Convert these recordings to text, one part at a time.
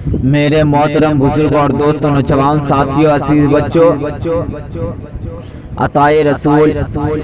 میرے محترم بزرگ اور دوستوں، نوجوان ساتھیوں، عزیز بچوں، عطائے رسول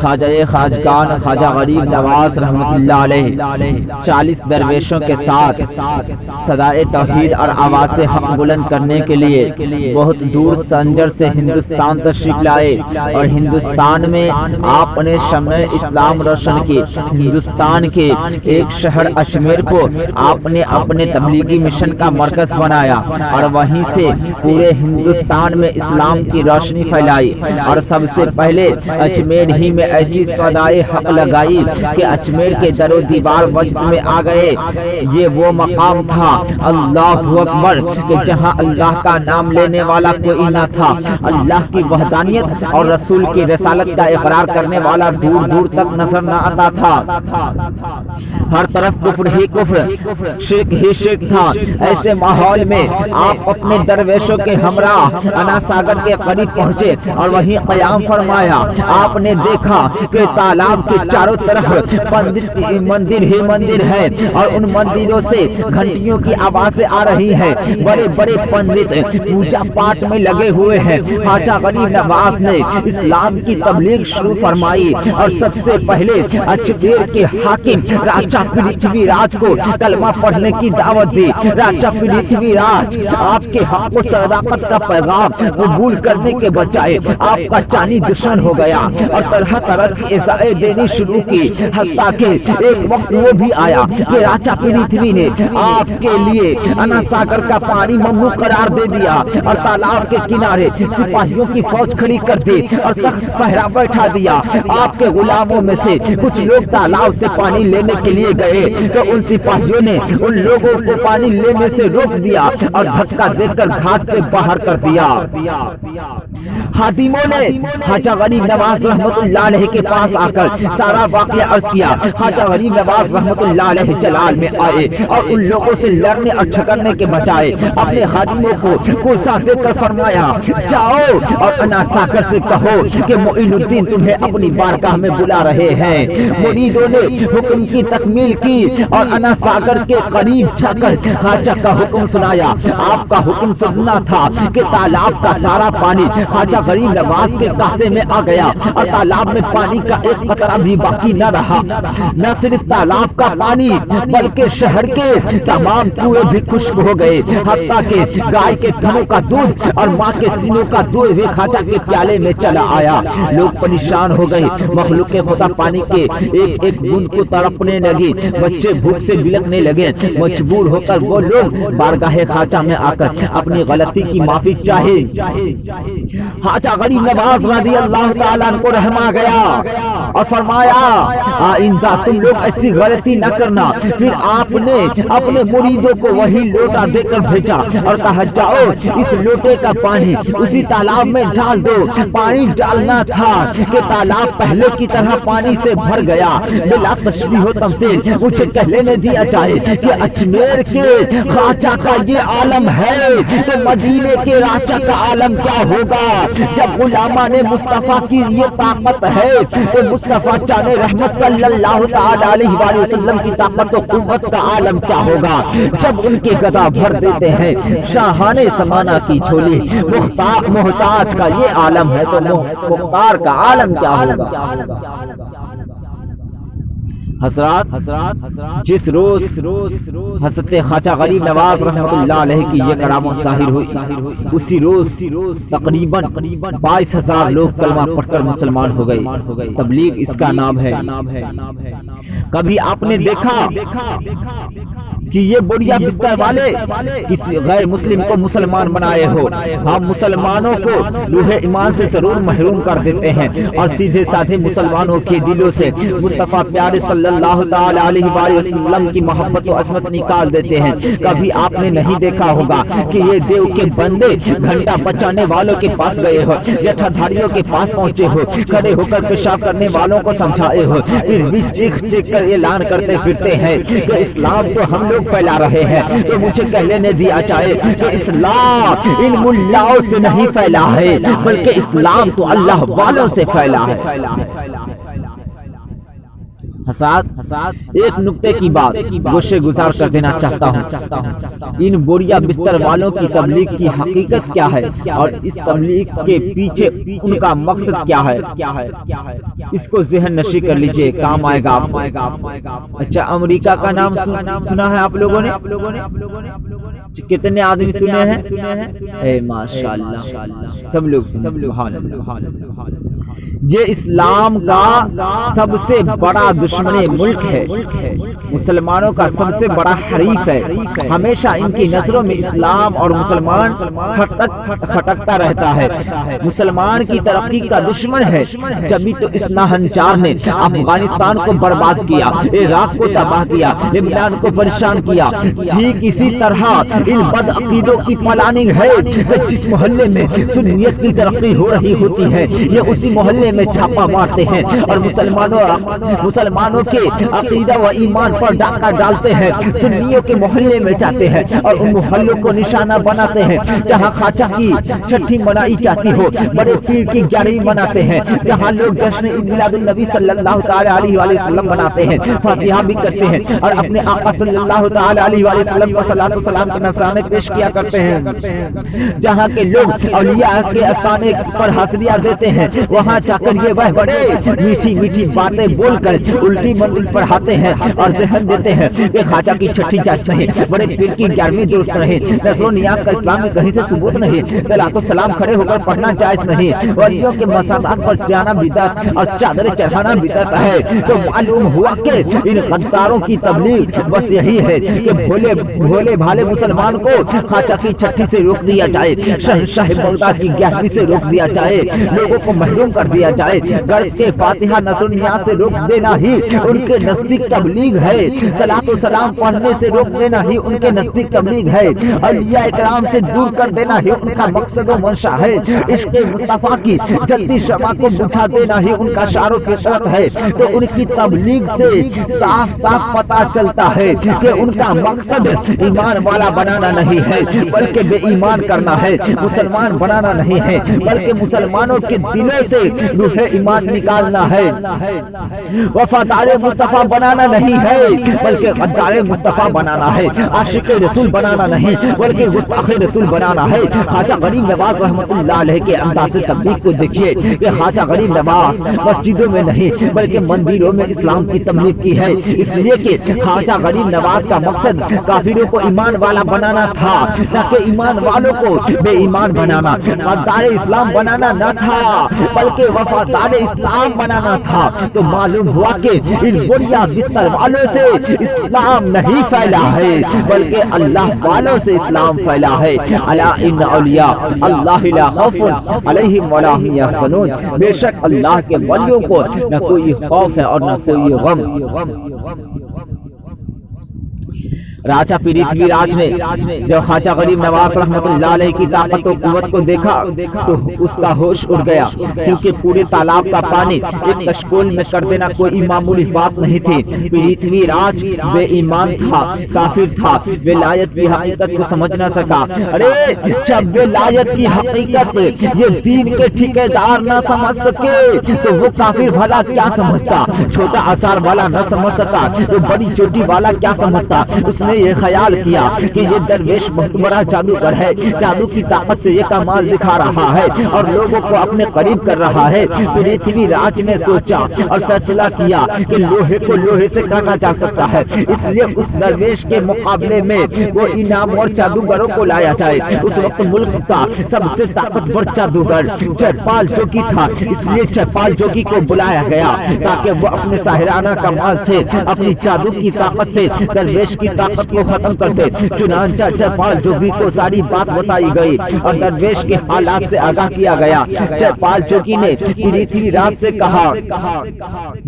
خواجہ خواجگان خواجہ غریب نواز رحمۃ اللہ علیہ 40 درویشوں کے ساتھ صدائے توحید اور آواز حق بلند کرنے کے لیے بہت دور سنجر سے ہندوستان تشریف لائے اور ہندوستان میں آپ نے شمع اسلام روشن کی۔ ہندوستان کے ایک شہر اجمیر کو آپ نے اپنے تبلیغی مشن کا مرکز بنایا اور وہیں سے پورے ہندوستان میں اسلام کی روشنی پھیلائی، اور سب سے پہلے اجمیر ہی میں ایسی صدائے حق لگائی کہ اجمیر کے در و دیوار وجد میں آ گئے۔ یہ وہ مقام تھا، اللہ اکبر، کہ جہاں اللہ کا نام لینے والا کوئی نہ تھا، اللہ کی وحدانیت اور رسول کی رسالت کا اقرار کرنے والا دور دور تک نظر نہ آتا تھا۔ ہر طرف کفر ہی کفر، شرک ہی شرک تھا۔ ایسے ماحول میں آپ اپنے درویشوں کے ہمراہ انا ساگر کے قریب پہنچے اور وہیں قیام فرمایا۔ آپ نے دیکھا کہ تالاب کے چاروں طرف مندر ہی مندر ہے اور ان مندروں سے گھنٹیوں کی آوازیں آ رہی ہیں۔ بڑے بڑے پنڈت پوجا پاٹ میں لگے ہوئے ہیں۔ خواجہ غریب نواز نے اسلام کی تبلیغ شروع فرمائی اور سب سے پہلے اجمیر کے حاکم راجہ پرتھوی راج کو کلمہ پڑھنے کی دعوت دی۔ راجہ پرتھوی راج آپ کے حق و صداقت کا پیغام قبول کرنے کے بجائے آپ کا جانی دشمن ہو گیا اور طرح طرح کی ایذائیں دینی شروع کی، حتیٰ کہ ایک وقت وہ بھی آیا کہ راجہ پرتھوی نے آپ کے لیے انا ساگر کا پانی ممنوع قرار دے دیا اور تالاب کے کنارے سپاہیوں کی فوج کھڑی کر دی اور سخت پہرا بیٹھا دیا۔ آپ کے غلاموں میں سے کچھ لوگ تالاب سے پانی لینے کے لیے گئے تو ان سپاہیوں نے ان لوگوں کو پانی لینے سے روک دیا اور دھکا دے کر گھاٹ سے باہر کر دیا۔ خادموں نے خواجہ غریب نواز رحمۃ اللہ علیہ کے پاس آ کر سارا واقعہ عرض کیا۔ خواجہ غریب نواز رحمۃ اللہ علیہ جلال میں آئے اور ان لوگوں سے لڑنے اور جھگڑنے کے بجائے اپنے خادموں کو کوسہ دے کر فرمایا، جاؤ اور انا ساگر سے کہو کہ معین الدین تمہیں اپنی بارگاہ میں بلا رہے ہیں۔ مریدوں نے حکم کی تکمیل کی اور انا ساگر کے قریب جا کر خواجہ کا حکم سنایا۔ آپ کا حکم سننا تھا کہ تالاب کا سارا پانی خواجہ غریب نواز کے کاسے میں آ گیا اور تالاب میں پانی کا ایک قطرہ بھی باقی نہ رہا۔ نہ صرف تالاب کا پانی بلکہ شہر کے تمام کنویں بھی خشک ہو گئے، حتیٰ کہ گائے کے تھنوں کا دودھ اور ماں کے سینوں کا دودھ بھی خواجہ کے پیالے میں چلا آیا۔ لوگ پریشان ہو گئے، مخلوق خدا پانی کے ایک ایک بوند کو تڑپنے لگی، بچے بھوک سے بلکنے لگے۔ مجبور ہو کر وہ لوگ بارگاہ خواجہ میں آ کر اپنی غلطی کی معافی چاہے۔ خواجہ غریب نواز رضی اللہ تعالیٰ عنہ کو رحم آ گیا اور فرمایا، آئندہ تم لوگ ایسی غلطی نہ کرنا۔ پھر آپ نے اپنے مریدوں کو وہی لوٹا دے کر بھیجا اور کہا، جاؤ اس لوٹے کا پانی اسی تالاب میں ڈال دو۔ پانی ڈالنا تھا کہ تالاب پہلے کی طرح پانی سے بھر گیا۔ بلا تشبیہ و تمثیل مجھے کہہ لینے دیا جائے کہ اجمیر کے خواجہ کا یہ عالم ہے تو مدینے کے راجہ کا عالم کیا ہوگا؟ جب علماء نے مصطفیٰ کی یہ طاقت ہے تو مصطفیٰ جان رحمت صلی اللہ تعالی علیہ وآلہ وسلم کی طاقت و قوت کا عالم کیا ہوگا؟ جب ان کے گدا بھر دیتے ہیں شاہانے سمانہ کی جھولی، محتاج کا یہ عالم ہے تو مختار کا عالم کیا ہوگا؟ حضرات جس روز حضرت خواجہ غریب نواز رحمۃ اللہ علیہ کی یہ کرامت ظاہر ہوئی، اسی روز تقریباً 22,000 لوگ کلمہ پڑھ کر مسلمان ہو گئے۔ تبلیغ اس کا نام ہے۔ کبھی آپ نے دیکھا کہ یہ بڑھیا بستر والے کسی غیر مسلم کو مسلمان بنائے ہو؟ ہم مسلمانوں کو روح ایمان سے ضرور محروم کر دیتے ہیں اور سیدھے سادھے مسلمانوں کے دلوں سے مصطفیٰ پیارے صلی اللہ تعالی علیہ وآلہ وسلم کی محبت و عظمت نکال دیتے ہیں۔ کبھی آپ نے نہیں دیکھا ہوگا کہ یہ دیو کے بندے گھنٹا بچانے والوں کے پاس گئے ہو، جٹھا دھاریوں کے پاس پہنچے ہو، کھڑے ہو کر پیشاب کرنے والوں کو سمجھائے ہو، پھر بھی چیخ چیخ کر اعلان کرتے پھرتے ہیں کہ اسلام تو ہم لوگ پھیلا رہے ہیں۔ تو مجھے کہہ لینے دیا جائے کہ اسلام ان ملاؤں سے نہیں پھیلا ہے بلکہ اسلام تو اللہ والوں سے پھیلا ہے۔ ایک نقطے کی بات گوشے گزار کر دینا چاہتا ہوں، ان بوریا بستر والوں کی تبلیغ کی حقیقت کیا ہے اور اس تبلیغ کے پیچھے ان کا مقصد کیا ہے، اس کو ذہن نشی کر لیجئے، کام آئے گا آپ کو۔ اچھا، امریکہ کا نام سنا ہے آپ لوگوں نے؟ کتنے آدمی سنے ہیں؟ اے ماشاءاللہ، سب لوگ سنے، سبحان اللہ۔ یہ اسلام کا سب سے بڑا دشمن ملک ہے، مسلمانوں کا سب سے بڑا حریف ہے، ہمیشہ ان کی نظروں میں اسلام اور مسلمان کھٹکتا رہتا ہے، مسلمان کی ترقی کا دشمن ہے۔ جبھی تو اس ناہنچار نے افغانستان کو برباد کیا، عراق کو تباہ کیا، لبنان کو پریشان کیا، ٹھیک اسی طرح ان بد عقیدوں کی پلاننگ ہے کہ جس محلے میں سنیت کی ترقی ہو رہی ہوتی ہے یہ اسی محلے میں چھاپا مارتے ہیں اور مسلمانوں کے عقیدہ و ایمان پر ڈاکہ ڈالتے ہیں، سنیوں کے محلے میں جاتے ہیں اور ان محلوں کو نشانہ بناتے ہیں جہاں خواجہ کی چھٹی منائی جاتی ہو، بڑے پیر کی 11ویں مناتے ہیں، جہاں لوگ جشن عید میلاد النبی صلی اللہ تعالی علیہ وآلہ وسلم مناتے ہیں، فاتحہ بھی کرتے ہیں اور اپنے آقا صلی اللہ تعالی علیہ وآلہ وسلم کو صلاۃ و سلام کے نذرانے پیش کیا کرتے ہیں، جہاں کے لوگ اولیاء کے آستانے پر حاضریاں دیتے ہیں، وہاں جا کر یہ وہ بڑے میٹھی میٹھی باتیں بول کر الٹی منزل پڑھاتے ہیں اور ذہن دیتے ہیں کہ خواجہ کی چھٹی جائز نہیں، بڑے پیر کی 11ویں درست نہیں، نذر و نیاز کا اسلام میں کہیں سے ثبوت نہیں، صلاۃ و سلام کھڑے ہو کر پڑھنا جائز نہیں، ولیوں کے مزارات پر جانا بدعت اور چادریں چڑھانا بدعت ہے۔ تو معلوم ہوا کہ ان غداروں کی تبلیغ بس یہی ہے کہ بھولے بھالے مسلمان کو خواجہ کی چھٹی سے روک دیا جائے، شہنشاہ بغداد کی 11ویں سے روک دیا جائے، لوگوں کو محروم کر دیا جائے، غرض کے فاتحہ نذر و نیاز سے روک دینا ہی ان کے نزدیک تبلیغ ہے، صلاۃ و سلام پڑھنے سے روک دینا ہی ان کے نزدیک تبلیغ ہے، اولیاء اکرام سے دور کر دینا ہی ان کا مقصد و منشا ہے، عشق مصطفیٰ کی جلتی شمع کو بجھا دینا ہی ان کا شعار و فطرت ہے۔ تو ان کی تبلیغ سے صاف صاف پتہ چلتا ہے کہ ان کا مقصد ایمان والا بنانا نہیں ہے بلکہ بے ایمان کرنا ہے، مسلمان بنانا نہیں ہے بلکہ مسلمانوں کے دلوں سے روح ایمان نکالنا ہے، وفادار مصطفیٰ بنانا نہیں ہے بلکہ غدار مصطفیٰ بنانا ہے، عاشق رسول بنانا نہیں بلکہ گستاخ رسول بنانا ہے۔ خواجہ غریب نواز رحمۃ اللہ علیہ کے انداز تبلیغ کو دیکھیے کہ خواجہ غریب نواز مسجدوں میں نہیں بلکہ مندروں میں اسلام کی تبلیغ کی ہے، اس لیے کہ خواجہ غریب نواز کا مقصد کافروں کو ایمان والا بنانا تھا نہ کہ ایمان والوں کو بے ایمان بنانا، غدار اسلام بنانا نہ تھا بلکہ وفادار اسلام بنانا تھا۔ تو معلوم ہوا کہ ان بوریا بستر والوں سے اسلام نہیں پھیلا ہے بلکہ اللہ والوں سے اسلام پھیلا ہے۔ الا ان اولیاء اللہ لا خوف علیہم ولا هم یحزنون، بے شک اللہ کے ولیوں کو نہ کوئی خوف ہے اور نہ کوئی غم۔ راجہ پرتھوی راج نے جب خواجہ غریب نواز رحمت اللہ علیہ کی طاقت و قوت کو دیکھا تو اس کا ہوش اڑ گیا، کیونکہ پورے تالاب کا پانی ایک کشکول میں کر دینا کوئی معمولی بات نہیں تھی۔ پرتھوی راج بے ایمان تھا، کافر تھا، ولایت کی حقیقت کو سمجھ نہ سکا۔ ارے جب ولایت کی حقیقت یہ دین کے ٹھیکیدار نہ سمجھ سکے تو وہ کافر بھلا کیا سمجھتا؟ چھوٹا آثار والا نہ سمجھ سکا تو بڑی چوٹی والا کیا سمجھتا؟ اس نے یہ خیال کیا کہ یہ درویش بہت بڑا جادوگر ہے، جادو کی طاقت سے یہ کمال دکھا رہا ہے اور لوگوں کو اپنے قریب کر رہا ہے۔ پرتھوی راج نے سوچا اور فیصلہ کیا کہ لوہے کو لوہے سے کاٹا جا سکتا ہے، اس لیے اس درویش کے مقابلے میں وہ انعام اور جادوگروں کو لایا جائے۔ اس وقت ملک کا سب سے طاقتور جادوگر جیپال جوگی تھا، اس لیے جیپال جوگی کو بلایا گیا تاکہ وہ اپنے ساحرانہ کمال سے، اپنی جادو کی طاقت سے درویش کی طاقت کو ختم کرتے۔ چنانچہ جیپال جوگی کو ساری بات بتائی گئی اور درویش کے حالات سے آگاہ کیا گیا۔ جیپال جوگی نے پرتھوی راج سے کہا،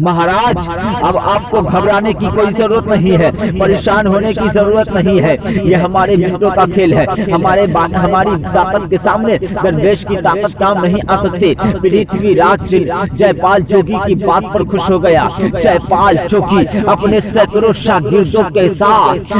مہاراج اب آپ کو گھبرانے کی کوئی ضرورت نہیں ہے، پریشان ہونے کی ضرورت نہیں ہے، یہ ہمارے منٹوں کا کھیل ہے، ہماری طاقت کے سامنے درویش کی طاقت کام نہیں آ سکتی۔ پرتھوی راج جیپال جوگی کی بات پر خوش ہو گیا۔ جیپال جوگی اپنے سینکڑوں شاگردوں کے ساتھ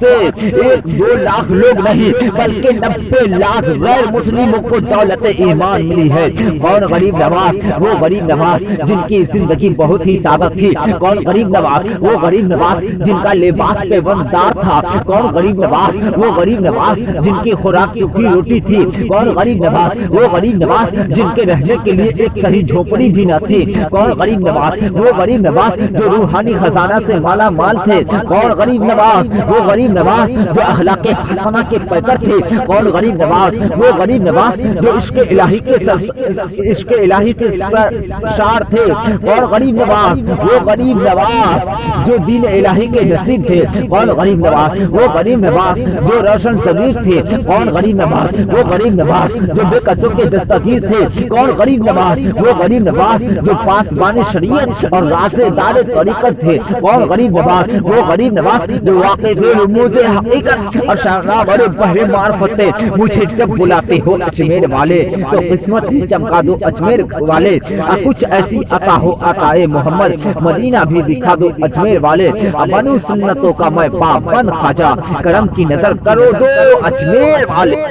سے 1-2 لاکھ لوگ نہیں بلکہ 90 لاکھ غیر مسلموں کو دولت ایمان ملی ہے۔ کون غریب نواز؟ وہ غریب نواز جن کی زندگی بہت ہی سادہ تھی۔ کون غریب نواز؟ وہ غریب نواز جن کا لباس پیوندار تھا۔ کون غریب نواز؟ وہ غریب نواز جن کی خوراک سوکھی روٹی تھی۔ کون غریب نواز؟ وہ غریب نواز جن کے رہنے کے لیے ایک صحیح جھوپڑی بھی نہ تھی۔ کون غریب نواز؟ وہ غریب نواز جو روحانی خزانہ سے مالا مال تھے۔ کون غریب نواز؟ وہ غریب نواز جو اخلاق حسنہ کے پیکر تھے۔ کون غریب نواز؟ وہ غریب نواز جو عشق الہی سے شار تھے۔ کون غریب نواز؟ وہ غریب نواز جو دین الہی کے نصیب تھے۔ کون غریب نواز؟ وہ غریب نواز جو روشن ضمیر تھے۔ کون غریب نواز؟ وہ غریب نواز جو بے قصوں کے دستگیر تھے۔ کون غریب نواز؟ وہ غریب نواز جو پاسبان شریعت اور رازدار طریقت تھے۔ کون غریب نواز؟ وہ غریب نواز جو واقف رموز حقیقت اور شراب اور بحر معرفت تھے۔ مجھے جب بلاتے ہو اجمیر والے تو قسمت بھی چمکا دو اجمیر والے۔ کچھ ایسی عطا ہو عطائے محمد، مدینہ بھی دکھا دو اجمیر والے۔ بنو سنتوں کا میں پابند خواجہ، کرم کی نظر کرو دو اجمیر والے۔